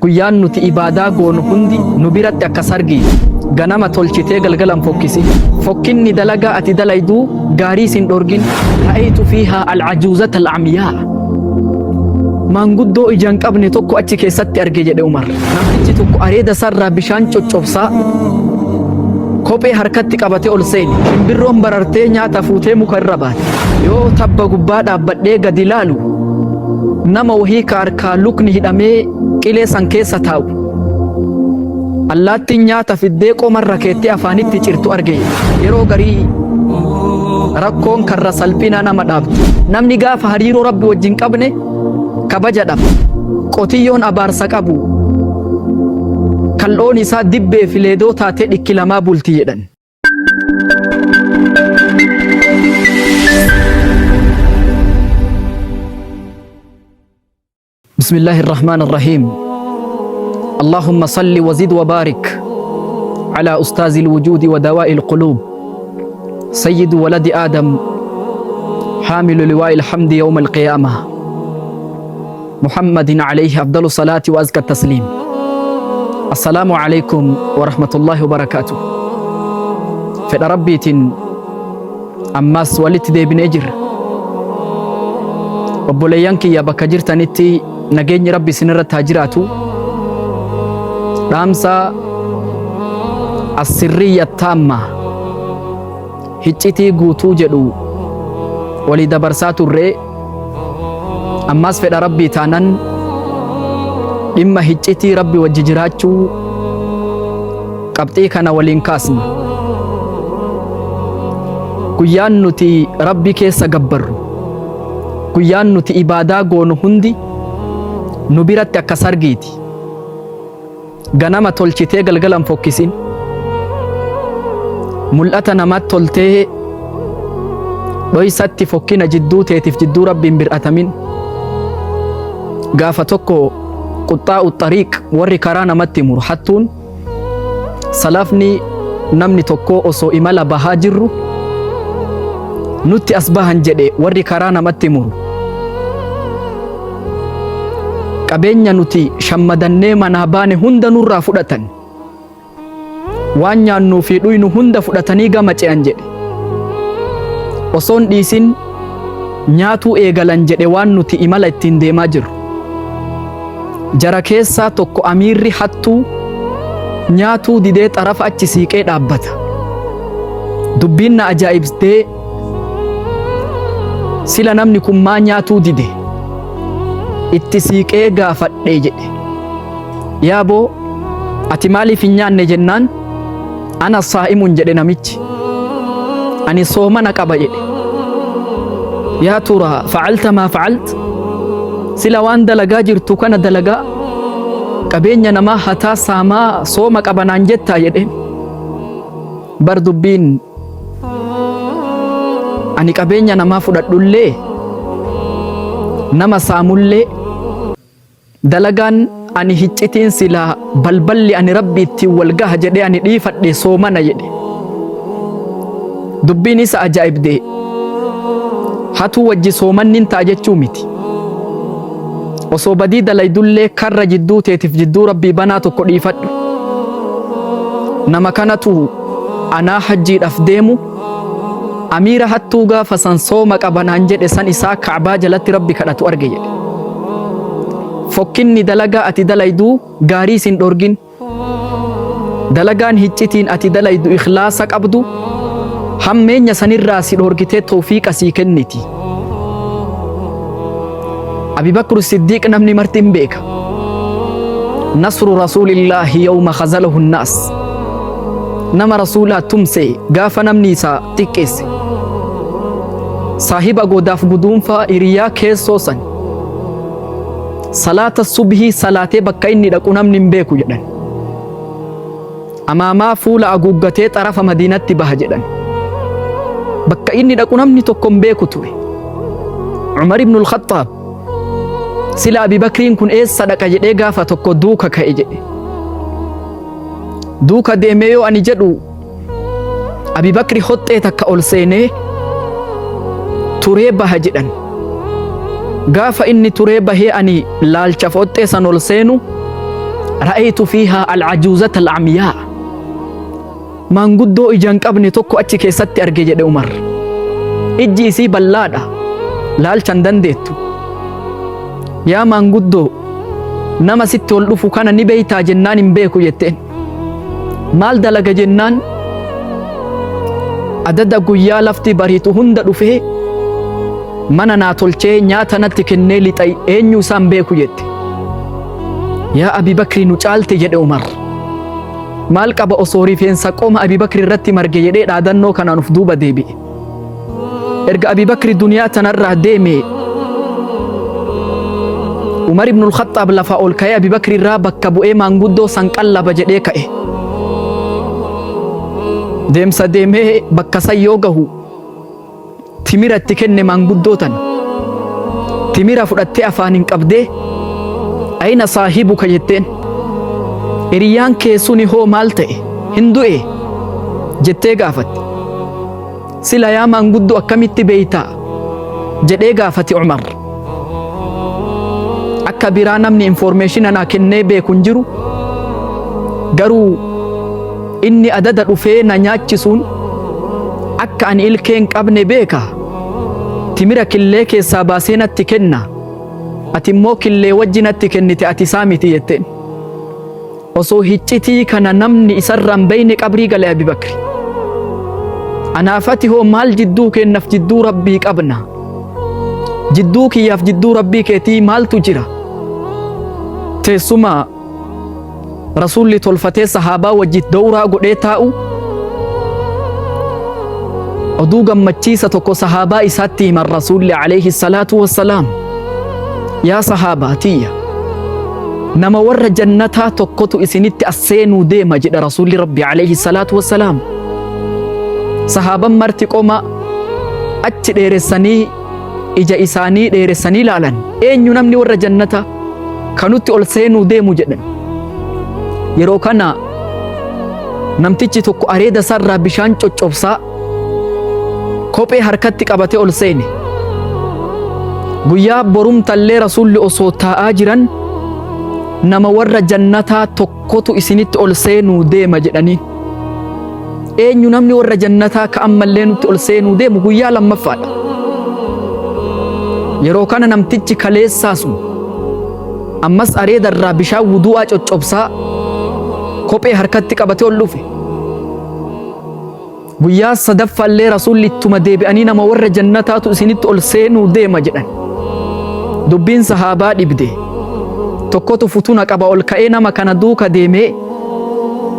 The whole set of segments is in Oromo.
guyyaan nuti ibaadaa goonu hundi nu biratti akka sargii ganama tolchitee galgalan fokkisi fokkinni dalagaa ati dalayduu gaarii sin dhorgin ra'aytu fiihaa alcajuuzata alcamyaa maanguddoo ijaan qabne tokko achi keessatti arge jedhe Umar. Namichi tokko areeda sarraa bishaan coccobsaa kophee harkatti qabatee ol seeni shimbirroon barartee nyaata fuutee muka irra baate yoo tabba gubbaa dhaabbadhee gadi ilaalu nama wahii ka harkaa lukni hidhamee qilee san keessa taa'u allaattiin nyaata fiddee qomarra keettee afaanitti cirtu arge. Yeroo garii rakkoon karra salphina nama dhaabdi namni gaafa hariiroo rabbi wajjin qabne kabaja dhaba qotiyyoon abaarsa qabu kal'oon isaa dibbee fi leedoo taatee dhikki lamaa bulti jedhan. بسم الله الرحمن الرحيم اللهم صل وزد وبارك على أستاذ الوجود ودواء القلوب سيد ولد آدم حامل لواء الحمد يوم القيامة محمد عليه أفضل الصلاة وأزكى التسليم. السلام عليكم ورحمة الله وبركاته. فإن ربيت أماس ولت دي بن أجر وبوليانك يا بكجر تنتي نجيني ربي سنرة تاجراتو رامسا السرية التامة هجتي قوتو جدو ولد برساتو الرئ أماس فإن ربي تانن إما هجتي ربي وججراتو قبطي كان ولينكاسم guyyaan nuti rabbi keessa gabbarru guyyaan nuti ibaadaa goonu hundi nu biratti akka sargiiti ganama tolchitee galgalan fokkisin mul'ata namaatti toltee dhoysatti fokkina jidduu teetiif jidduu rabbiin bir'atamin gaafa tokko quxxaa'u xariiq warri karaa namatti muru hattuun salafni namni tokko osoo imala bahaa jirru nutti asbahan jedhe warri karaa namatti muru qabeenya nuti shammadannee manaa baane hunda nurraa fudhatan waan nyaannuu fi dhuynu hunda fudhatanii gama ce'an jedhe osoon dhiisin nyaatuu eegalan jedhe waan nuti imala ittiin deemaa jirru jara keessaa tokko amiirri hattuu nyaatuu didee xarafa achi siiqee dhaabbata dubbiin na ajaa'ibsitee sila namni kun maa nyaatuu dide itti siiqee gaafadhee jedhe yaaboo ati maaliif hin nyaanne jennaan ana saa'imun jedhe namichi ani soomana qaba jedhe yaa tura facalta maa facalt sila waan dalagaa jirtu kana dalagaa qabeenya namaa hataa saamaa sooma qabanaan jettaa jedhe bar dubbiin ani qabeenya namaa fudhadhullee nama saamullee dalagaan ani hiccitiin silaa balballi ani rabbi ittiin walgaha jedhe ani dhiifadhe soomana jedhe dubbiin isa ajaa'ibde hatuu wajji soomannin ta'a jechuu miti osoo badii dalaydullee karra jidduu teetiif jidduu rabbii banaa tokko dhiifadhu nama kanatu anaa hajjiidhaaf deemu amiira hattuu gaafa san sooma qabanaan jedhe san isaa kaabaa jalatti rabbi kadhatu arge jedhe fokkinni dalagaa ati dalayduu gaarii sin dhorgin dalagaan hiccitiin ati dalaydu ikhlaasa qabdu hammeenya sanirraa si dhorgitee tawfiiqa sii kenniti Abi Bakr Siddiq namni martin beeka nasru rasuulillaahi yawma khazalahu an-naas nama rasuulaa tumse gaafa namni isaa xiqqeesse saahiba godaaf guduunfaa hiriyaa keessoo san salaata subhii salaatee bakka inni dhaqu namni hin beeku jedhan amaamaa fuula aguuggatee xarafa madiinatti baha jedhan bakka inni dhaqu namni tokko hin beeku ture Umar ibn al-Khattab sila Abi Bakriin kun eessa dhaqa jedhee gaafa tokko duuka ka'e jedhe duuka deemee yoo ani jedhu Abi Bakri hoxxee takka ol seenee turee baha jedhan gaafa inni turee bahee ani laalcha hoxxee san ol seenu رأيت فيها العجوزة العمياء maanguddoo ijaan qabne tokko achi keessatti arge jedhe Umar. Ijji isii bal'aadha, laalchan dandeettu. Yaa maanguddoo, nama sitti ol dhufu kana ni beeytaa jennaan hin beeku jetteen. Maal dalaga jennaan? Adada guyyaa lafti bariitu hunda dhufee mana naa tolchee nyaata natti kennee lixay eenyu isaan beeku jette. Yaa Abi Bakri nu caalte jedhe Umar. Maal qaba osoo rifeensa qooma Abi Bakri irratti marge jedhee dhaadannoo kanaan uf duuba deebi'e. Erga Abi Bakri duniyaa tanarraa deeme Umar ibn al-Khattab lafa ol ka'ee Abi Bakri irraa bakka bu'ee maanguddoo san qallaba jedhee ka'e. Deemsa deemee bakka san yoo gahu timira itti kenne maanguddoo tan. Timira fudhattee afaan hin qabdee ayna saahibuka jetteen. Hiriyaan kee suni hoo maal ta'e hin du'e jettee gaafatti. Sila yaa maanguddoo akkamitti beeytaa jedhee gaafati Umar. Akka biraa namni information anaa kennee beeku hin jiru, garuu inni adada dhufee na nyaachisuun akka ani ilkee hin qabne beeka. Timira killee keessaa baasee natti kenna, ati immoo killee wajji natti kennite ati isaa miti jetteen. Osoo hiccitii kana namni isarraan beeyne qabrii gale Abi Bakri. Anaafati hoo maal jidduu kennaaf jidduu rabbii qabna? Jidduu kiyyaaf jidduu rabbii keetii maaltu jira? Teessuma Rasuulli tolfatee sahaabaa wajjit dawraa godhee taa'u oduu gammachiisa tokko sahaabaa isaatti himan Rasuulli alayhi salaatu wassalaam. Yaa sahaabaa tiyya, nama warra jannataa tokkotu isinitti asseenuu deema jedha Rasuulli Rabbi alayhi salaatu wassalaam. Sahaaban marti qoma achi dheeressanii ija isaanii dheeressanii laalan. Eenyu namni warra jannataa kanutti ol seenuu deemu jedhan. Yeroo kana namtichi tokko areeda sarraa bishaan coccobsaa kophee harkatti qabatee ol seene. Guyyaa borumtallee Rasuulli osoo taa'aa jiran nama warra jannataa tokkotu isinitti ol seenuu deema jedhanii. Eenyu namni warra jannataa ka ammallee nutti ol seenuu deemu? Guyyaa lammaffaadha. Yeroo kana namtichi kaleessaa sun ammas areedarraa bishaan wudu'aa coccobsaa kophee harkatti qabatee ol dhufe. Guyyaa sadaffaallee Rasuulli ittuma deebi'anii nama warra jannataatu isinitti ol seenuu deema jedhan. Dubbiin sahaabaa dhibde. Tokkotu futuna qaba ol ka'ee nama kana duuka deemee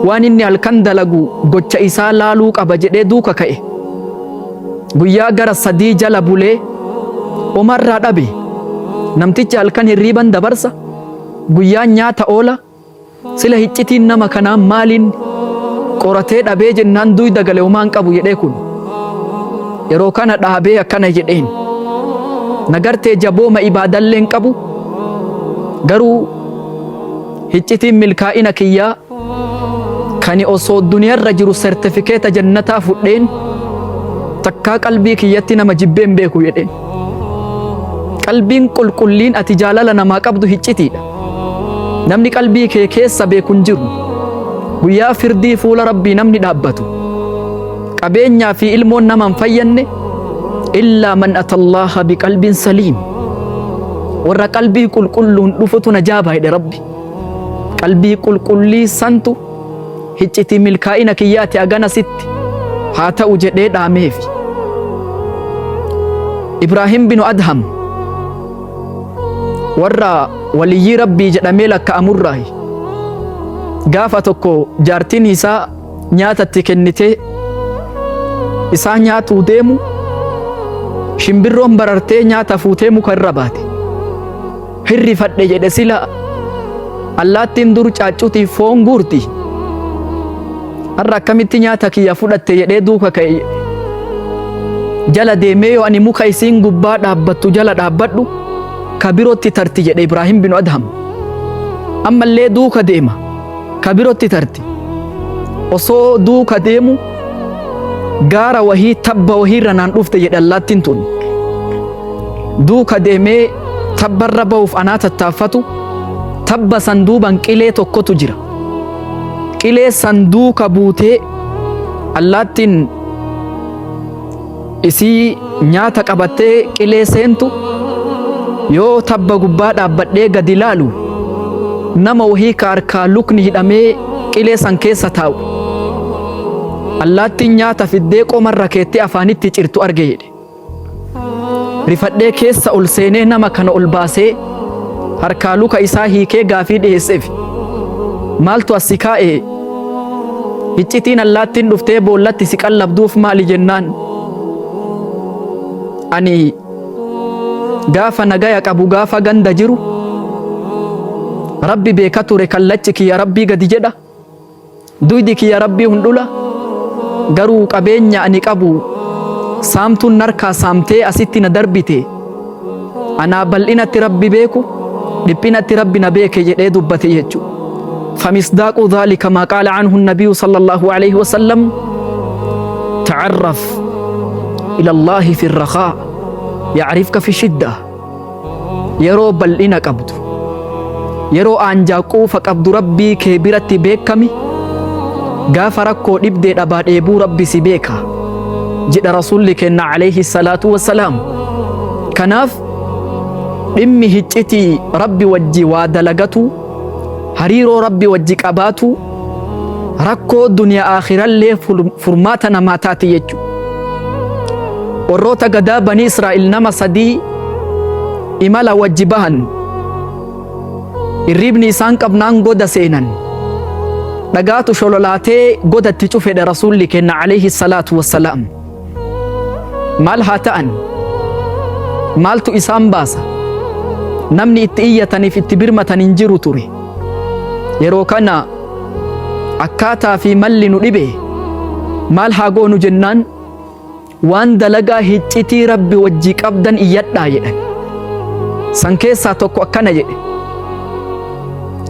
waan inni halkan dalagu gocha isaa laaluu qaba jedhee duuka ka'e. Guyyaa gara 3 jala bulee omarraa dhabe. Namtichi halkan hirriiban dabarsa, guyyaa nyaata oola. Sila hiccitiin nama kanaa maaliin qoratee dhabee jennaan duyda gale homaan qabu jedhee kun. Yeroo kana dhaabee akkana jedheen, nagartee jabooma ibaadalleen qabu, garuu hiccitiin milkaa'ina kiyyaa kani osoo duniyaarra jiru sertifikeeta jannataa fudheen takkaa qalbii kiyyatti nama jibbeen beeku jedheen. Qalbiin qulqulliin ati jaalala namaa qabdu hiccitiidha. Namni qalbii kee keessa beeku hin jiru. Guyyaa firdii fuula Rabbii namni dhaabbatu qabeenyaa fi ilmoon nama hin fayyanne illaa man atallaha biqalbiin saliim. Warra qalbii qulqulluun dhufutu najaa baay'ee Rabbi. Qalbii qulqullii santu hiccitii milkaa'ina kiyyaati agana sitti haa ta'u jedhee dhaameefi. Ibraahim binu Adham warra waliyyii Rabbii jedhamee lakka'amurraayi. Gaafa tokko jaartiin isaa nyaatatti kennitee isaa nyaatuu deemu shimbirroon barartee nyaata fuutee muka irra baate. Hirrifadhe jedhe sila allaattiin dur caaccutii foon guurti. Har'a akkamitti nyaata kiyya fudhatte jedhee duuka ka'e. Jala deemee yoo ani muka isiin gubbaa dhaabbattu jala dhaabbadhu kabirootti tarti jedhe Ibraahim binu Adham. Ammallee duuka deema kabirootti tarti. Osoo duuka deemu gaara wahii tabba wahiirra naan dhufte jedhe allaattiin tun. Duuka deemee tabbarra ba'uuf anaa tattaaffatu tabba sanduuban qilee tokkotu jira. Qilee sanduuka buutee allaattiin isii nyaata qabattee qilee seentu yoo tabba gubbaa dhaabbadhee gadi ilaalu nama wahii ka harkaa lukni hidhamee qilee san keessa taa'u. Allaattiin nyaata fiddee qomarra keettee afaanitti cirtu arge jedhe. Rifadhee keessa ol seenee nama kana ol baasee harkaa luka isaa hiikee gaafii dhiyeesseef. Maaltu as si kaa'e? Iccitiin allaattiin dhuftee boollatti si qallabduuf maali jennaan? Ani gaafa nagaya qabu gaafa ganda jiru rabbi beeka ture kallachi kiyya rabbii gadi jedha. Duydi kiyya rabbii hundula. Garuu qabeenya ani qabu saamtuun narkaa saamtee asitti na darbite. Anaa bal'inatti rabbi beeku dhiphinatti rabbi na beeke jedhee dubbate jechuudha. فمصداق ذلك ما قال عنه النبي صلى الله عليه وسلم تعرف إلى الله في الرخاء يعرفك في الشدة. يرو بلئنا قبض يرو أنجاقو فقبض ربي كبيرة بيكمي غافركو نبدي أباد إبو ربي سبيكا جد رسولك إن عليه الصلاة والسلام كناف إمي هجتي ربي وجي ودلقتو hariiroo rabbi wajji qabaatu rakkoo duniyaa aakhirallee furmaata namaa taati jechuudha. Warroota gadaa banii Israa'el nama 3 imala wajji bahan irribni isaan qabnaan goda seenan dhagaatu shololaatee godatti cufedha rasuulli kenna alayhi salaatu wassalaam. Maal haa ta'an? Maaltu isaan baasa? Namni itti iyyataniif itti birmatan hin jiru ture. Yeroo kana akkaataa fi malli nu dhibe maal haa goonu jennaan waan dalagaa hiccitii rabbi wajji qabdan iyyadhaa jedhan. San keessaa tokko akkana jedhe,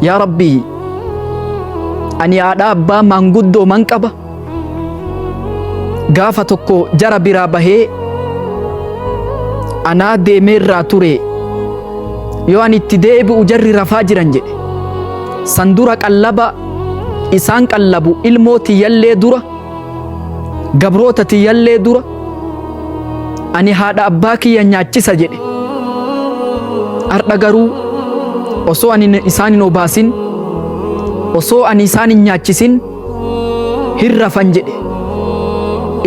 yaa rabbi ani haadha abbaa maanguddoo man qaba. Gaafa tokko jara biraa bahee anaa deemeerraa ture yoo ani itti deebi'u jarri rafaa jiran jedhe. Sandura qallaba isaan qallabu ilmoo tiyyallee dura gabroota tiyyallee dura ani haadha abbaa kiyya nyaachisa jedhe. Har'a garuu osoo ani isaan hin obaasin osoo ani isaan hin nyaachisin hirrafan jedhe.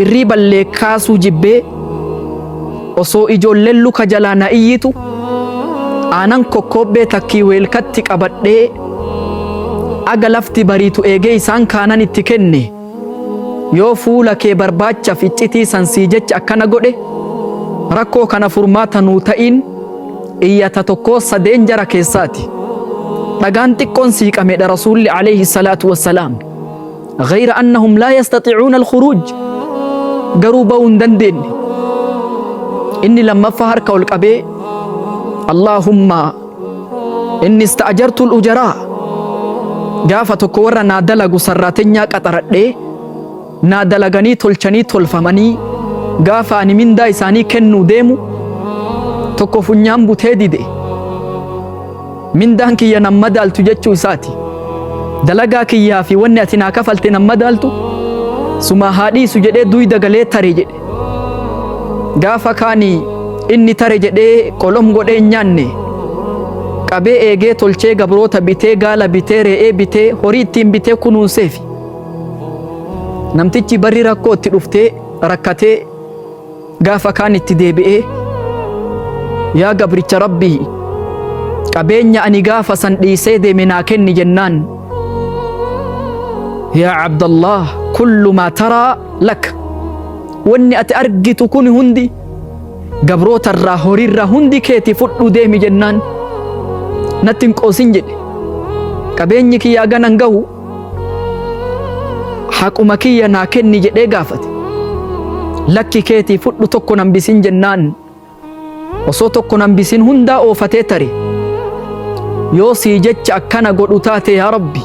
Irrii ballee kaasuu jibbee osoo ijoolleen luka jalaa na iyyitu aanan kokkoobbee takkii weelkatti qabadhee aga lafti bariitu eegee isaan kaanan itti kenne yoo fuula kee barbaachaaf iccitii sansii jecha akkana godhe rakkoo kana furmaata nuu ta'in iyyata tokko 3 jara keessaati. dhagaan xiqqoon siiqamedha rasuulli alayhi salaatu wassalaam. غير أنهم لا يستطيعون الخروج garuu ba'uu hin dandeenye. inni lammaffaa harka ol qabee Allahumma inni ista'jartu al-ujaraa gaafa tokko warra naa dalagu sarraateenyaa qaxaradhee naa dalaganii tolchanii tolfamanii gaafa ani mindaa isaanii kennuu deemu tokko funyaan butee dide. Mindaan kiyya nan madaaltu jechuu isaati. Dalagaa kiyyaa fi wanni ati naa kafalte nan madaaltu suma haadhiisu jedhee duyda galee tare jedhe. Gaafa kaanii inni tare jedhee qolom godhee nyaanne qabee eegee tolchee gabroota bitee gaala bitee re'ee bitee horii ittiin bitee kunuunseefi. Namtichi barri rakkoo itti dhuftee rakkatee gaafa kaan itti deebi'ee yaa gabricha rabbii qabeenya ani gaafa san dhiisee deeme naa kenni jennaan yaa Abdallah kullu maa taraa lak wanni ati argitu kun hundi gabrootarraa horiirraa hundi keeti fudhu deemi jennaan natti hin qoosin jedhe. Qabeenyi kiyyaa ganan gahu haquma kiyya naa kenni jedhee gaafate. Lakki keetii fudhu tokko nan bisin jennaan osoo tokko nan bisin hundaa oofatee tare. Yoo sii jecha akkana godhu taate yaa Rabbi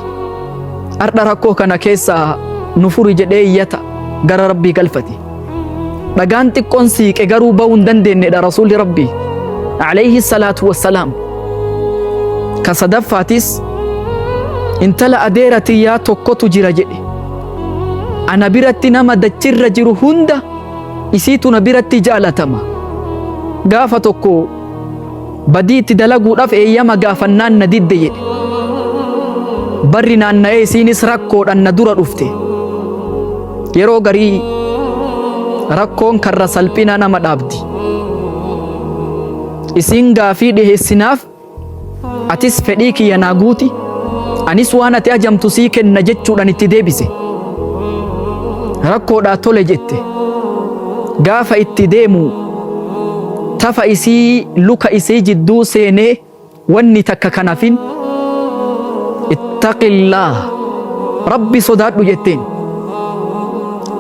har'a rakkoo kana keessaa nu furi jedhee iyyata gara Rabbii galfate. Dhagaan xiqqoon siiqe garuu ba'uu hin dandeenyedha rasuulli Rabbii alayhi salaatu wassalaam. كصدفاتيس intala adeera tiyyaa tokkotu jira jedhe ana biratti nama dachirra jiru hunda isiitu na biratti jaalatama gaafa tokko badiitti dalaguudhaaf eeyyama gaafannaan na didde jedhe barri naanna'ee isiinis rakkoodhaan na dura dhufte yeroo garii rakkoon karra salphina nama dhaabdi isiin gaafii dhiheessinaaf atis fedhii kiyya naa guuti anis waan ati ajamtu sii kenna jechuudhaan itti deebise rakkoodhaa tole jette gaafa itti deemu tafa isii luka isii jidduu seenee wanni takka kanafin ittaqillaa rabbi sodaadhu jetteen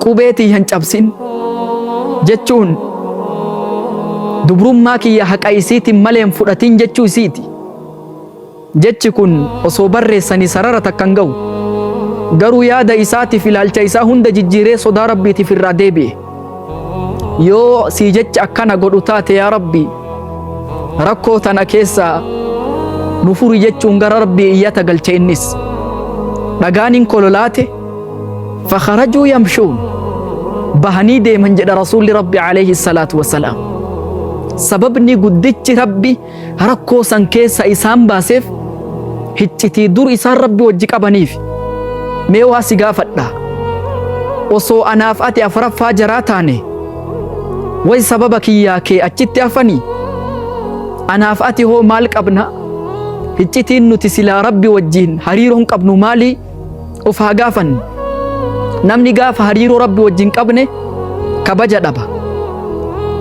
qubeetii hin cabsin jechuun dubrummaa kiyya haqa isiitiin maleen fudhatin jechuu isiiti jechi kun osoo barreessanii sarara takkan ga'u garuu yaada isaatiif ilaalcha isaa hunda jijjiiree sodaa rabbiitiif irraa deebi'e yoo sii jecha akkana godhu taate yaa rabbi rakkoo tana keessaa nu furi jechuun gara rabbii iyyata galche innis dhagaaniin kololaate fakharajuu yamshuun bahanii deeman jedha rasuulli rabbi alayhi salaatu wassalaam sababni guddichi rabbi rakkoo san keessa isaan baaseef hiccitii dur isaan rabbi wajji qabaniif mee waa si gaafadha osoo anaaf ati afraffaa jaraa taane way sababa kiyyaa kee achitti hafanii anaaf ati hoo maal qabna hiccitiin nuti silaa rabbi wajjiin hariiroon qabnu maali of haa gaafan namni gaafa hariiroo rabbi wajjiin qabne kabaja dhaba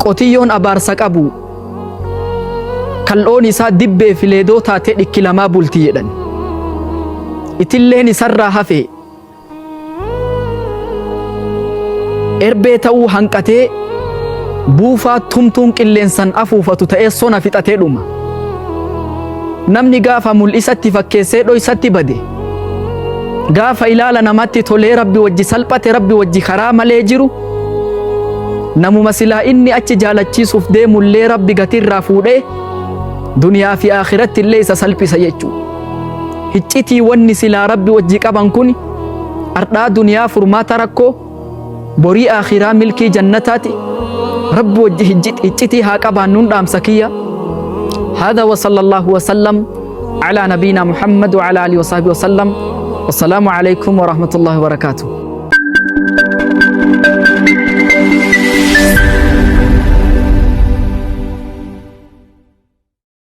qotiyyoon abaarsa qabu kal'oon isaa dibbee fi leedoo taatee dhikki lamaa bulti jedhan itilleen isarraa hafe erbee ta'uu hanqatee buufaa tumtuun qilleensan afuufatu ta'ee sona fixatee dhuma namni gaafa mul'isatti fakkeessee dhoysatti bade gaafa ilaala namatti tolee rabbi wajji salphate rabbi wajji karaa malee jiru namuma silaa inni achi jaalachiisuuf deemullee rabbi gatirraa fuudhee duniyaa fi akhiratti illee isa salphisa jechuu hiccitii wanni silaa rabbi wajji qaban kun ardhaa duniyaa furmaata rakkoo borii akhiraa milkii jannataati rabbi wajji hiccitii haa qabaannuun dhaamsa kiyya هذا وصلى الله وسلم على نبينا محمد وعلى آله وصحبه وسلم والسلام عليكم ورحمة الله وبركاته